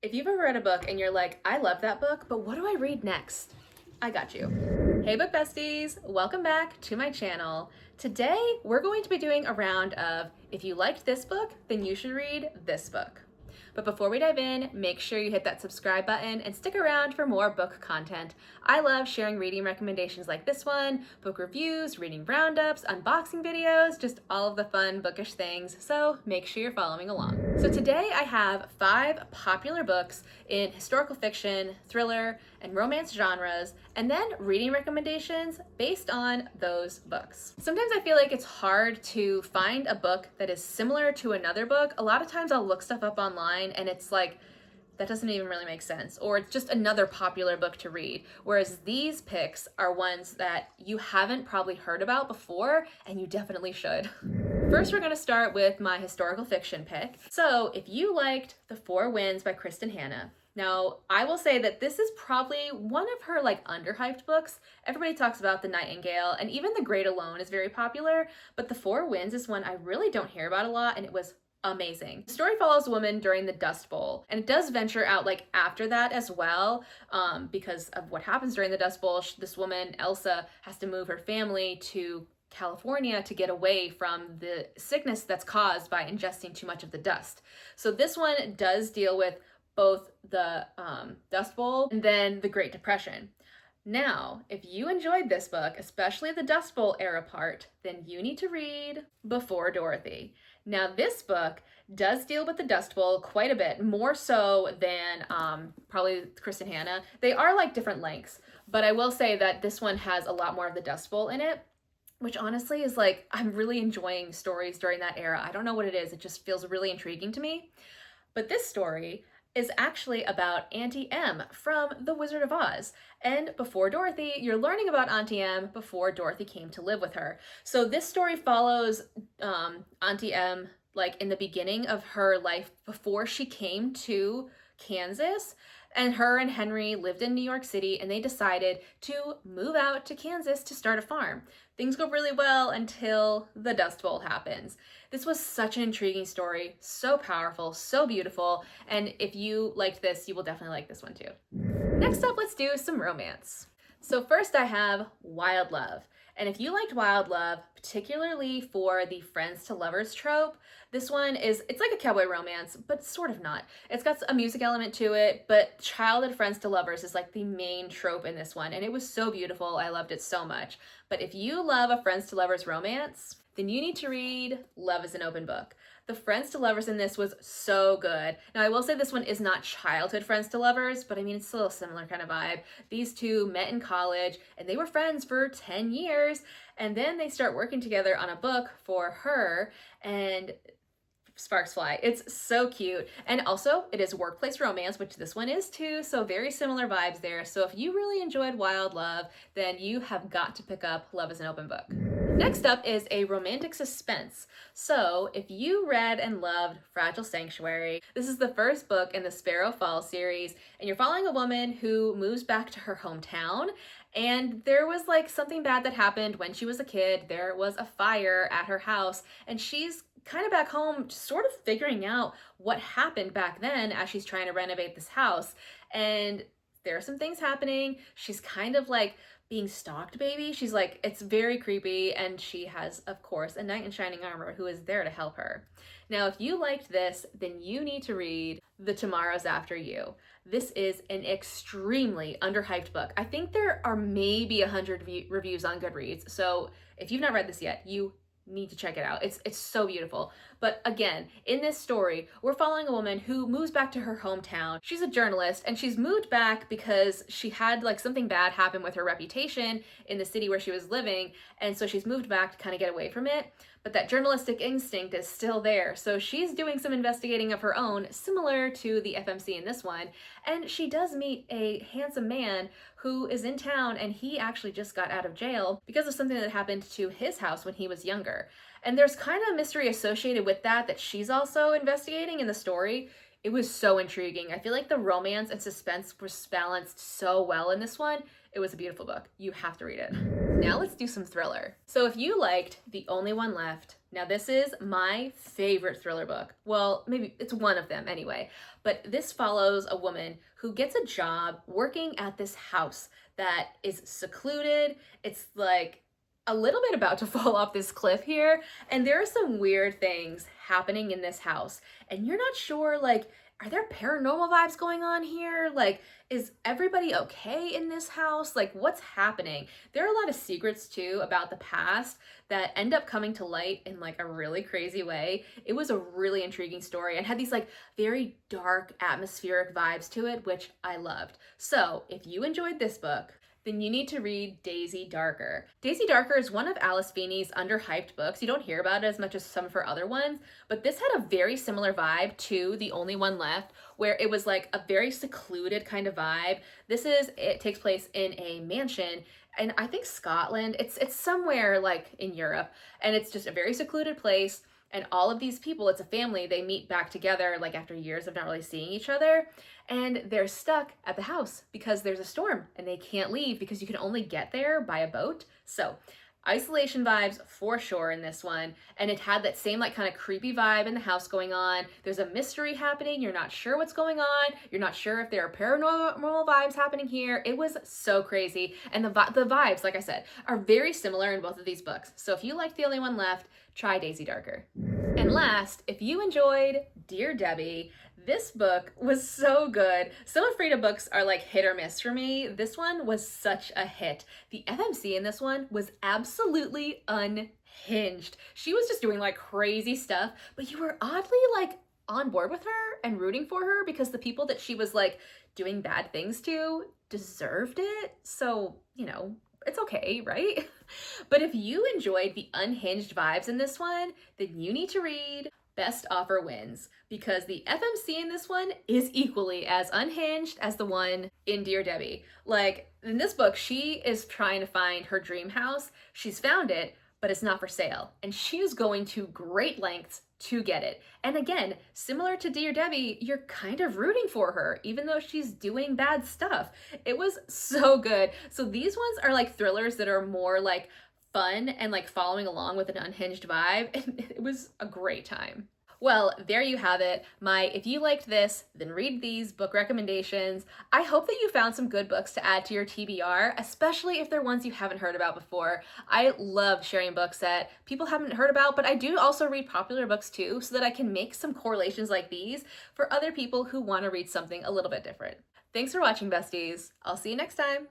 If you've ever read a book and you're like, I love that book, but what do I read next? I got you. Hey book besties, welcome back to my channel. Today we're going to be doing a round of if you liked this book, then you should read this book. But before we dive in, make sure you hit that subscribe button and stick around for more book content. I love sharing reading recommendations like this one, book reviews, reading roundups, unboxing videos, just all of the fun bookish things, so make sure you're following along. So today I have 5 popular books in historical fiction, thriller, and romance genres, and then reading recommendations based on those books. Sometimes I feel like it's hard to find a book that is similar to another book. A lot of times I'll look stuff up online and it's like, that doesn't even really make sense, or it's just another popular book to read. Whereas these picks are ones that you haven't probably heard about before, and you definitely should. First, we're gonna start with my historical fiction pick. So if you liked The Four Winds by Kristen Hanna, now I will say that this is probably one of her underhyped books. Everybody talks about The Nightingale, and even The Great Alone is very popular, but The Four Winds is one I really don't hear about a lot, and it was amazing. The story follows a woman during the Dust Bowl, and it does venture out after that as well, because of what happens during the Dust Bowl. This woman, Elsa, has to move her family to California to get away from the sickness that's caused by ingesting too much of the dust. So this one does deal with both the Dust Bowl and then the Great Depression. Now, if you enjoyed this book, especially the Dust Bowl era part, then you need to read Before Dorothy. Now, this book does deal with the Dust Bowl quite a bit, more so than probably Kristen Hanna. They are different lengths, but I will say that this one has a lot more of the Dust Bowl in it, which honestly is I'm really enjoying stories during that era. I don't know what it is, it just feels really intriguing to me. But this story is actually about Auntie Em from The Wizard of Oz. And Before Dorothy, you're learning about Auntie Em before Dorothy came to live with her. So this story follows Auntie Em in the beginning of her life before she came to Kansas. And her and Henry lived in New York City, and they decided to move out to Kansas to start a farm. Things go really well until the Dust Bowl happens. This was such an intriguing story, so powerful, so beautiful, and if you liked this, you will definitely like this one too. Next up, let's do some romance. So first I have Wild Love. And if you liked Wild Love, particularly for the friends to lovers trope, this one it's like a cowboy romance, but sort of not. It's got a music element to it, but childhood friends to lovers is the main trope in this one, and it was so beautiful. I loved it so much. But if you love a friends to lovers romance, then you need to read Love is an Open Book. The friends to lovers in this was so good. Now, I will say this one is not childhood friends to lovers, but I mean, it's still a similar kind of vibe. These two met in college, and they were friends for 10 years, and then they start working together on a book for her, and sparks fly. It's so cute. And also, it is workplace romance, which this one is too, so very similar vibes there. So if you really enjoyed Wild Love, then you have got to pick up Love is an Open Book. Next up is a romantic suspense. So if you read and loved Fragile Sanctuary, this is the first book in the Sparrow Falls series, and you're following a woman who moves back to her hometown, and there was something bad that happened when she was a kid. There was a fire at her house, and she's kind of back home sort of figuring out what happened back then as she's trying to renovate this house. And there are some things happening. She's kind of being stalked, baby. She's it's very creepy, and she has, of course, a knight in shining armor who is there to help her. Now, if you liked this, then you need to read The Tomorrows After You. This is an extremely underhyped book. I think there are maybe 100 reviews on Goodreads, so if you've not read this yet, you need to check it out. It's so beautiful. But again, in this story, we're following a woman who moves back to her hometown. She's a journalist, and she's moved back because she had something bad happen with her reputation in the city where she was living, and so she's moved back to kind of get away from it. But that journalistic instinct is still there, so she's doing some investigating of her own, similar to the FMC in this one, and she does meet a handsome man who is in town, and he actually just got out of jail because of something that happened to his house when he was younger. And there's kind of mystery associated with that she's also investigating in the story. It was so intriguing. I feel like the romance and suspense was balanced so well in this one. It was a beautiful book. You have to read it. Now let's do some thriller. So if you liked The Only One Left, now this is my favorite thriller book. Well, maybe it's one of them anyway. But this follows a woman who gets a job working at this house that is secluded. It's like a little bit about to fall off this cliff here, and there are some weird things happening in this house, and you're not sure, like, are there paranormal vibes going on here? Like, is everybody okay in this house? Like, what's happening? There are a lot of secrets too about the past that end up coming to light in like a really crazy way. It was a really intriguing story and had these like very dark atmospheric vibes to it, which I loved. So if you enjoyed this book, then you need to read Daisy Darker. Daisy Darker is one of Alice Feeney's underhyped books. You don't hear about it as much as some of her other ones, but this had a very similar vibe to The Only One Left, where it was like a very secluded kind of vibe. It takes place in a mansion, and I think Scotland. It's somewhere like in Europe, and it's just a very secluded place. And all of these people, it's a family, they meet back together like after years of not really seeing each other, and they're stuck at the house because there's a storm and they can't leave because you can only get there by a boat. So isolation vibes for sure in this one, and it had that same like kind of creepy vibe in the house going on. There's a mystery happening, you're not sure what's going on, you're not sure if there are paranormal vibes happening here. It was so crazy, and the vibes, like I said, are very similar in both of these books. So if you liked The Only One Left, try Daisy Darker. And last, if you enjoyed Dear Debbie, this book was so good. Some of Frida books are like hit or miss for me. This one was such a hit. The FMC in this one was absolutely unhinged. She was just doing like crazy stuff, but you were oddly like on board with her and rooting for her because the people that she was like doing bad things to deserved it. So, you know, it's okay, right? But if you enjoyed the unhinged vibes in this one, then you need to read Best Offer Wins, because the FMC in this one is equally as unhinged as the one in Dear Debbie. Like, in this book, she is trying to find her dream house. She's found it, but it's not for sale. And she is going to great lengths to get it. And again, similar to Dear Debbie, you're kind of rooting for her, even though she's doing bad stuff. It was so good. So these ones are like thrillers that are more like fun and like following along with an unhinged vibe. And it was a great time. Well, there you have it. If you liked this, then read these book recommendations. I hope that you found some good books to add to your TBR, especially if they're ones you haven't heard about before. I love sharing books that people haven't heard about, but I do also read popular books too, so that I can make some correlations like these for other people who want to read something a little bit different. Thanks for watching, besties. I'll see you next time.